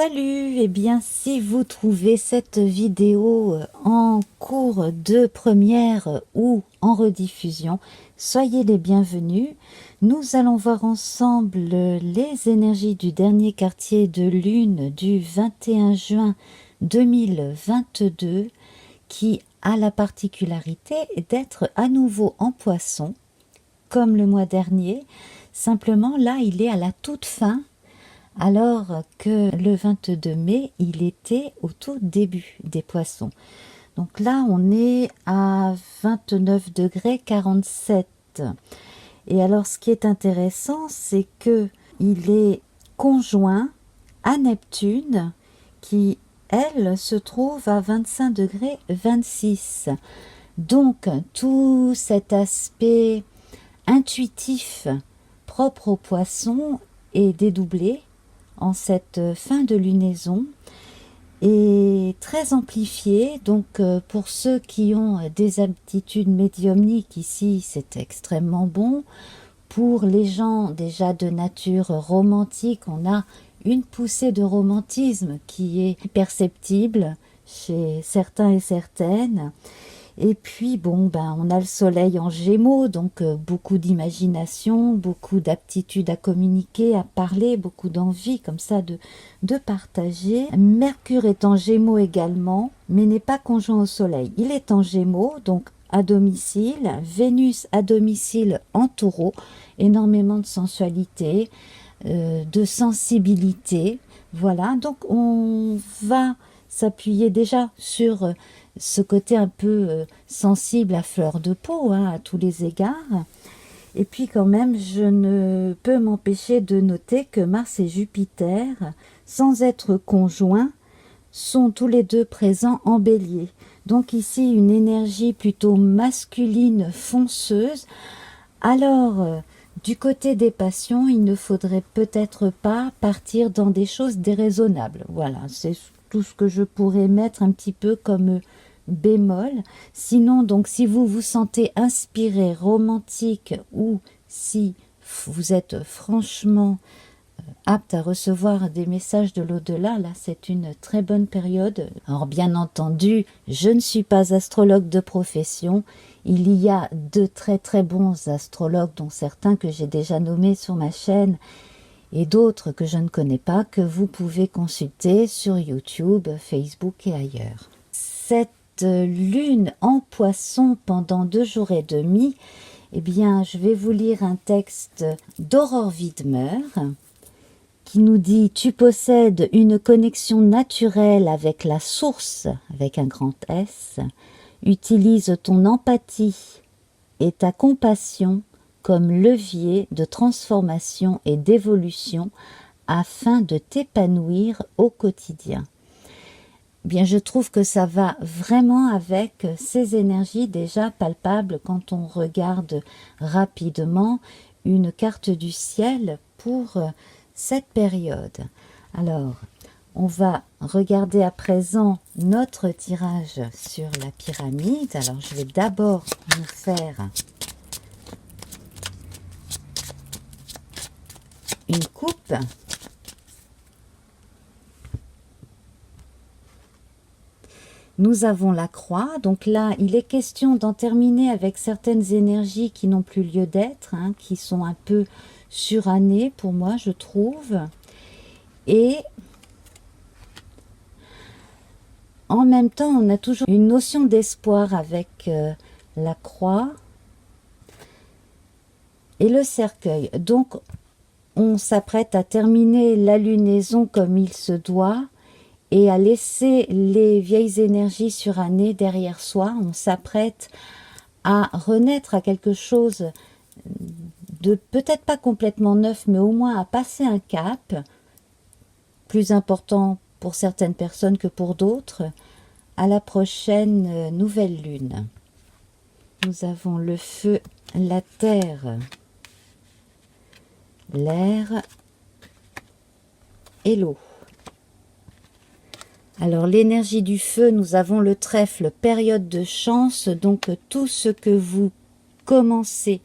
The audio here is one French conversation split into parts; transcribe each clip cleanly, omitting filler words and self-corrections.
Salut, eh bien si vous trouvez cette vidéo en cours de première ou en rediffusion, soyez les bienvenus. Nous allons voir ensemble les énergies du dernier quartier de lune du 21 juin 2022 qui a la particularité d'être à nouveau en poisson comme le mois dernier. Simplement là il est à la toute fin, alors que le 22 mai, il était au tout début des poissons. Donc là, on est à 29 degrés 47. Et alors, ce qui est intéressant, c'est que il est conjoint à Neptune, qui, elle, se trouve à 25 degrés 26. Donc, tout cet aspect intuitif propre aux poissons est dédoublé en cette fin de lunaison est très amplifié. Donc pour ceux qui ont des aptitudes médiumniques ici, c'est extrêmement bon. Pour les gens déjà de nature romantique, on a une poussée de romantisme qui est perceptible chez certains et certaines. Et puis, bon, on a le soleil en Gémeaux, donc beaucoup d'imagination, beaucoup d'aptitude à communiquer, à parler, beaucoup d'envie comme ça de partager. Mercure est en Gémeaux également, mais n'est pas conjoint au soleil. Il est en Gémeaux, donc à domicile. Vénus à domicile en Taureau, énormément de sensualité, de sensibilité. Voilà, donc on va s'appuyer déjà sur ce côté un peu sensible à fleur de peau, à tous les égards. Et puis quand même, je ne peux m'empêcher de noter que Mars et Jupiter, sans être conjoints, sont tous les deux présents en Bélier. Donc ici, une énergie plutôt masculine fonceuse. Alors, du côté des passions, il ne faudrait peut-être pas partir dans des choses déraisonnables. Voilà, c'est tout ce que je pourrais mettre un petit peu comme bémol. Sinon, donc, si vous vous sentez inspiré, romantique, ou si vous êtes franchement apte à recevoir des messages de l'au-delà, là, c'est une très bonne période. Alors, bien entendu, je ne suis pas astrologue de profession. Il y a de très très bons astrologues, dont certains que j'ai déjà nommés sur ma chaîne, et d'autres que je ne connais pas, que vous pouvez consulter sur YouTube, Facebook et ailleurs. Cette lune en poisson pendant 2 jours et demi, eh bien, je vais vous lire un texte d'Aurore Widmer qui nous dit « Tu possèdes une connexion naturelle avec la source, avec un grand S. Utilise ton empathie et ta compassion comme levier de transformation et d'évolution afin de t'épanouir au quotidien. » Bien, je trouve que ça va vraiment avec ces énergies déjà palpables quand on regarde rapidement une carte du ciel pour cette période. Alors, on va regarder à présent notre tirage sur la pyramide. Alors, je vais d'abord nous faire une coupe. Nous avons la croix, donc là, il est question d'en terminer avec certaines énergies qui n'ont plus lieu d'être, qui sont un peu surannées pour moi, je trouve. Et en même temps, on a toujours une notion d'espoir avec la croix et le cercueil. Donc, on s'apprête à terminer la lunaison comme il se doit, et à laisser les vieilles énergies surannées derrière soi. On s'apprête à renaître à quelque chose de peut-être pas complètement neuf, mais au moins à passer un cap, plus important pour certaines personnes que pour d'autres, à la prochaine nouvelle lune. Nous avons le feu, la terre, l'air et l'eau. Alors, l'énergie du feu, nous avons le trèfle, période de chance, donc tout ce que vous commencez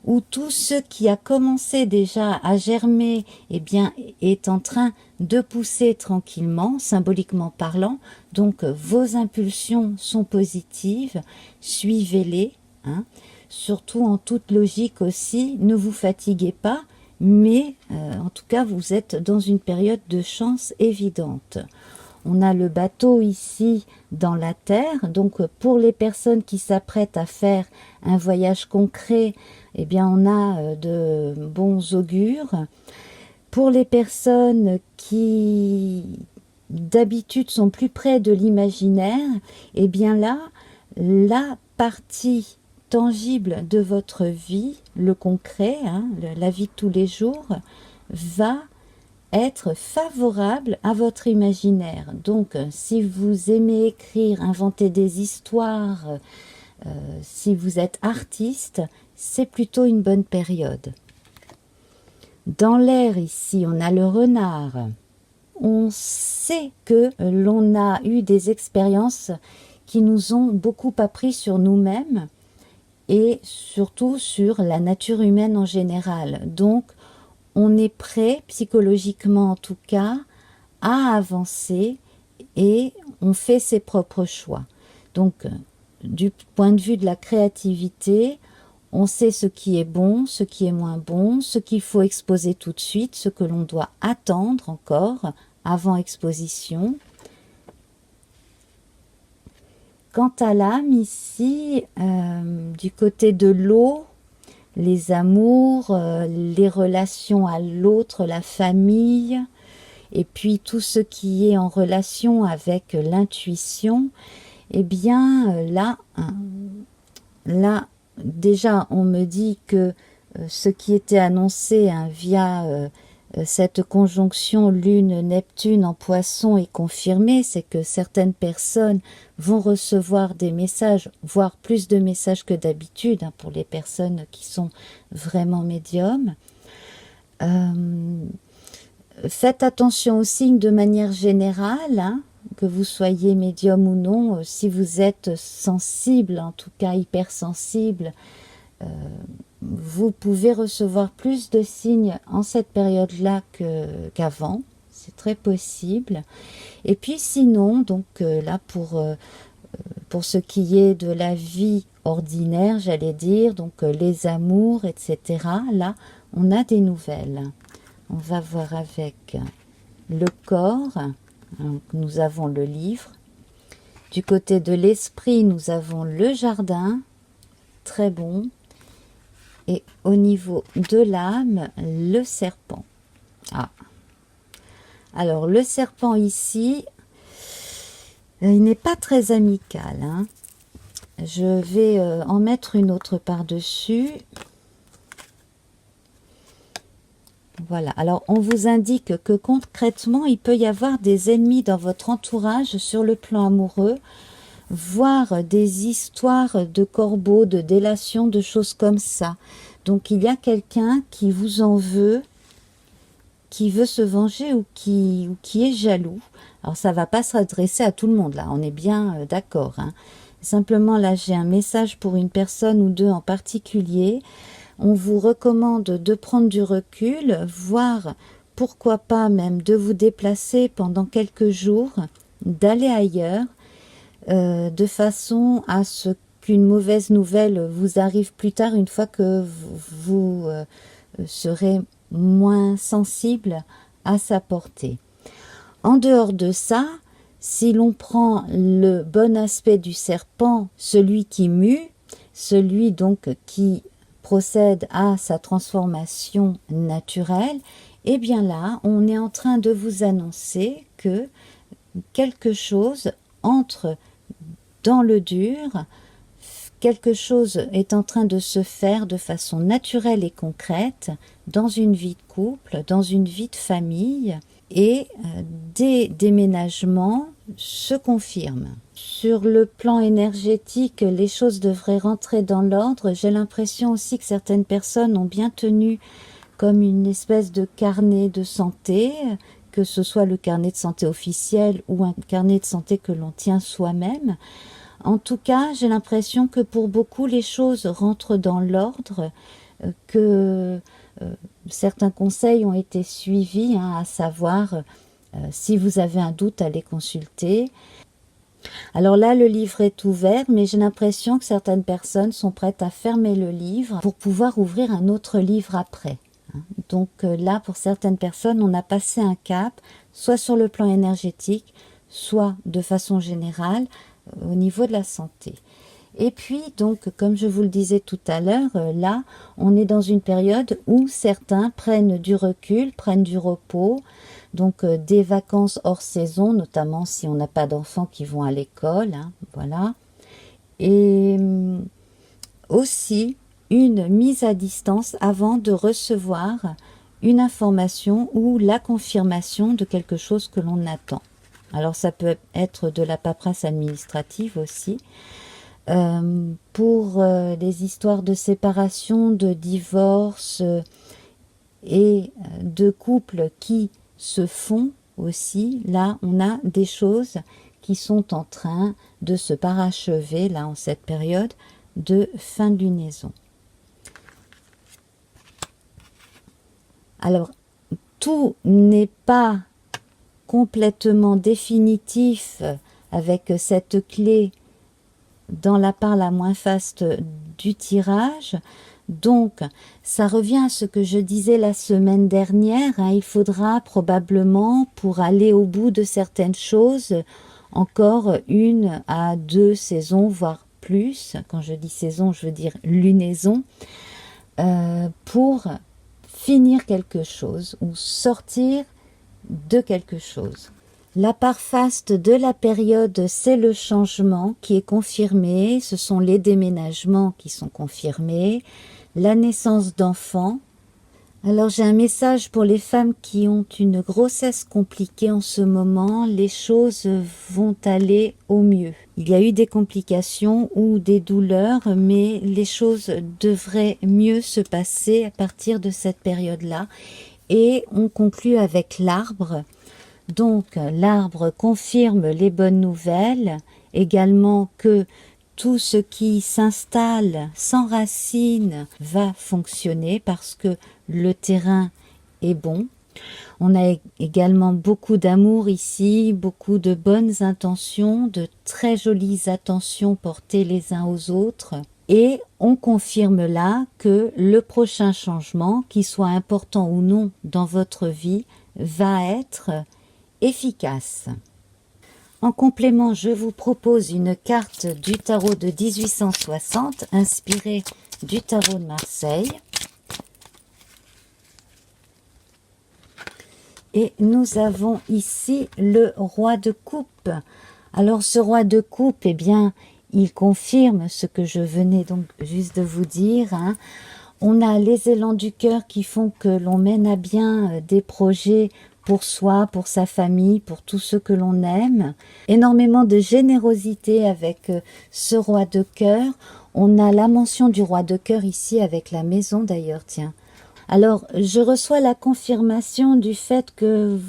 où tout ce qui a commencé déjà à germer, eh bien, est en train de pousser tranquillement, symboliquement parlant. Donc, vos impulsions sont positives, suivez-les, hein. Surtout en toute logique aussi, ne vous fatiguez pas, mais en tout cas, vous êtes dans une période de chance évidente. On a le bateau ici dans la terre, donc pour les personnes qui s'apprêtent à faire un voyage concret, eh bien on a de bons augures. Pour les personnes qui d'habitude sont plus près de l'imaginaire, eh bien là, la partie tangible de votre vie, le concret, hein, la vie de tous les jours, va être favorable à votre imaginaire. Donc, si vous aimez écrire, inventer des histoires, si vous êtes artiste, c'est plutôt une bonne période. Dans l'air ici, on a le renard. On sait que l'on a eu des expériences qui nous ont beaucoup appris sur nous-mêmes et surtout sur la nature humaine en général. Donc, on est prêt, psychologiquement en tout cas, à avancer et on fait ses propres choix. Donc, du point de vue de la créativité, on sait ce qui est bon, ce qui est moins bon, ce qu'il faut exposer tout de suite, ce que l'on doit attendre encore avant exposition. Quant à l'âme, ici, du côté de l'eau, les amours, les relations à l'autre, la famille, et puis tout ce qui est en relation avec l'intuition, eh bien là, déjà on me dit que ce qui était annoncé via cette conjonction Lune-Neptune en Poisson est confirmé, c'est que certaines personnes vont recevoir des messages, voire plus de messages que d'habitude, hein, pour les personnes qui sont vraiment médiums. Faites attention aux signes de manière générale, hein, que vous soyez médium ou non, si vous êtes sensible, en tout cas hypersensible, vous pouvez recevoir plus de signes en cette période-là qu'avant, c'est très possible. Et puis sinon, donc là pour ce qui est de la vie ordinaire, j'allais dire, donc les amours, etc., là, on a des nouvelles. On va voir avec le corps, donc, nous avons le livre. Du côté de l'esprit, nous avons le jardin, très bon. Et au niveau de l'âme, le serpent. Ah. Alors, le serpent ici, il n'est pas très amical, hein. Je vais en mettre une autre par-dessus. Voilà. Alors, on vous indique que concrètement, il peut y avoir des ennemis dans votre entourage sur le plan amoureux, voire des histoires de corbeaux, de délations, de choses comme ça. Donc, il y a quelqu'un qui vous en veut, qui veut se venger ou qui est jaloux. Alors, ça ne va pas s'adresser à tout le monde, là. On est bien d'accord, hein. Simplement, là, j'ai un message pour une personne ou deux en particulier. On vous recommande de prendre du recul, voire pourquoi pas même de vous déplacer pendant quelques jours, d'aller ailleurs, de façon à ce qu'une mauvaise nouvelle vous arrive plus tard, une fois que vous serez moins sensible à sa portée. En dehors de ça, si l'on prend le bon aspect du serpent, celui qui mue, celui donc qui procède à sa transformation naturelle, et bien là, on est en train de vous annoncer que quelque chose entre dans le dur, quelque chose est en train de se faire de façon naturelle et concrète dans une vie de couple, dans une vie de famille, et des déménagements se confirment. Sur le plan énergétique, les choses devraient rentrer dans l'ordre. J'ai l'impression aussi que certaines personnes ont bien tenu comme une espèce de carnet de santé, que ce soit le carnet de santé officiel ou un carnet de santé que l'on tient soi-même. En tout cas, j'ai l'impression que pour beaucoup, les choses rentrent dans l'ordre. que certains conseils ont été suivis, hein, à savoir, si vous avez un doute, allez consulter. Alors là, le livre est ouvert, mais j'ai l'impression que certaines personnes sont prêtes à fermer le livre pour pouvoir ouvrir un autre livre après. Donc là, pour certaines personnes, on a passé un cap, soit sur le plan énergétique, soit de façon générale, au niveau de la santé. Et puis, donc, comme je vous le disais tout à l'heure, là, on est dans une période où certains prennent du recul, prennent du repos, donc des vacances hors saison, notamment si on n'a pas d'enfants qui vont à l'école, hein, voilà. Et aussi une mise à distance avant de recevoir une information ou la confirmation de quelque chose que l'on attend. Alors ça peut être de la paperasse administrative aussi. Pour des histoires de séparation, de divorce et de couples qui se font aussi, là on a des choses qui sont en train de se parachever là en cette période de fin de lunaison. Alors tout n'est pas complètement définitif avec cette clé dans la part la moins faste du tirage. Donc, ça revient à ce que je disais la semaine dernière, hein, il faudra probablement, pour aller au bout de certaines choses, encore 1 à 2 saisons, voire plus. Quand je dis saison, je veux dire lunaison, pour finir quelque chose ou sortir de quelque chose. La part faste de la période, c'est le changement qui est confirmé, ce sont les déménagements qui sont confirmés, la naissance d'enfants. Alors j'ai un message pour les femmes qui ont une grossesse compliquée en ce moment, les choses vont aller au mieux. Il y a eu des complications ou des douleurs, mais les choses devraient mieux se passer à partir de cette période-là. Et on conclut avec l'arbre. Donc l'arbre confirme les bonnes nouvelles, également que tout ce qui s'installe sans racines va fonctionner parce que le terrain est bon. On a également beaucoup d'amour ici, beaucoup de bonnes intentions, de très jolies attentions portées les uns aux autres. Et on confirme là que le prochain changement, qu'il soit important ou non dans votre vie, va être efficace. En complément, je vous propose une carte du tarot de 1860 inspirée du tarot de Marseille. Et nous avons ici le roi de coupe. Alors ce roi de coupe, eh bien, il confirme ce que je venais donc juste de vous dire, hein. On a les élans du cœur qui font que l'on mène à bien des projets pour soi, pour sa famille, pour tous ceux que l'on aime. Énormément de générosité avec ce roi de cœur. On a la mention du roi de cœur ici avec la maison d'ailleurs, tiens. Alors, je reçois la confirmation du fait que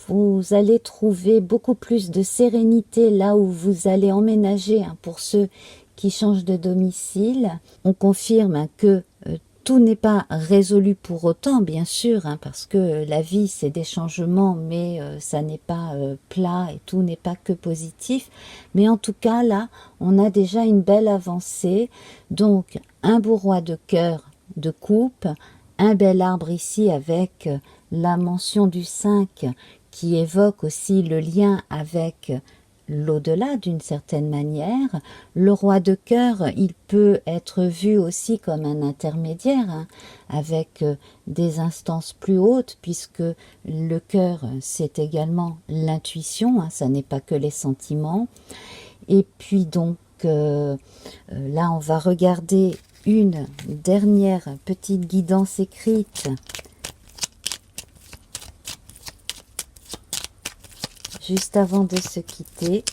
vous allez trouver beaucoup plus de sérénité là où vous allez emménager, hein, pour ceux qui changent de domicile. On confirme, hein, que tout n'est pas résolu pour autant, bien sûr, hein, parce que la vie, c'est des changements, mais ça n'est pas plat et tout n'est pas que positif. Mais en tout cas, là, on a déjà une belle avancée. Donc, un beau roi de cœur de coupe, un bel arbre ici avec la mention du 5 qui évoque aussi le lien avec l'au-delà d'une certaine manière. Le roi de cœur, il peut être vu aussi comme un intermédiaire, hein, avec des instances plus hautes, puisque le cœur, c'est également l'intuition, hein, ça n'est pas que les sentiments. Et puis donc, là, on va regarder une dernière petite guidance écrite juste avant de se quitter.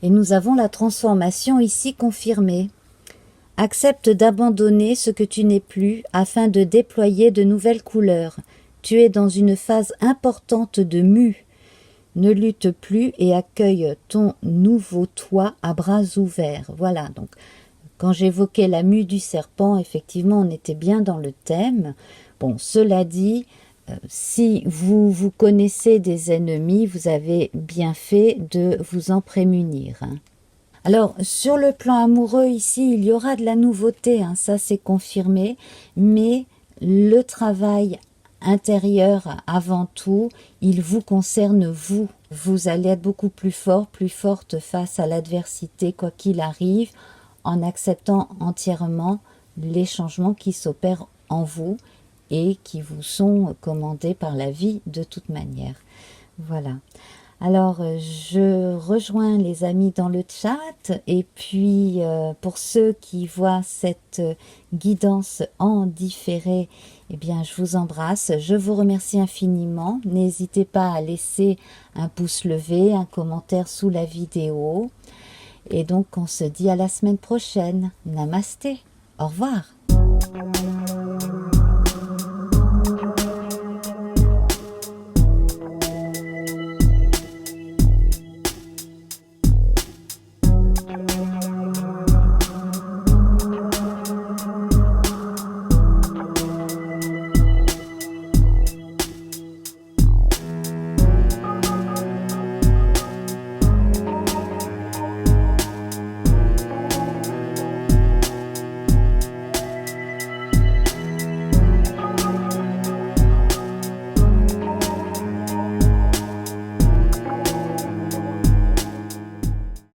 Et nous avons la transformation ici confirmée. Accepte d'abandonner ce que tu n'es plus afin de déployer de nouvelles couleurs. Tu es dans une phase importante de mue. ne lutte plus et accueille ton nouveau toi à bras ouverts. Voilà, donc quand j'évoquais la mue du serpent, effectivement, on était bien dans le thème. Bon, cela dit, si vous connaissez des ennemis, vous avez bien fait de vous en prémunir. Alors, sur le plan amoureux, ici, il y aura de la nouveauté, ça c'est confirmé, mais le travail intérieur avant tout, il vous concerne vous. Vous allez être beaucoup plus fort, plus forte face à l'adversité, quoi qu'il arrive, en acceptant entièrement les changements qui s'opèrent en vous et qui vous sont commandés par la vie de toute manière. Voilà. Alors, je rejoins les amis dans le chat et puis pour ceux qui voient cette guidance en différé, eh bien, je vous embrasse. Je vous remercie infiniment. N'hésitez pas à laisser un pouce levé, un commentaire sous la vidéo. Et donc, on se dit à la semaine prochaine. Namasté. Au revoir.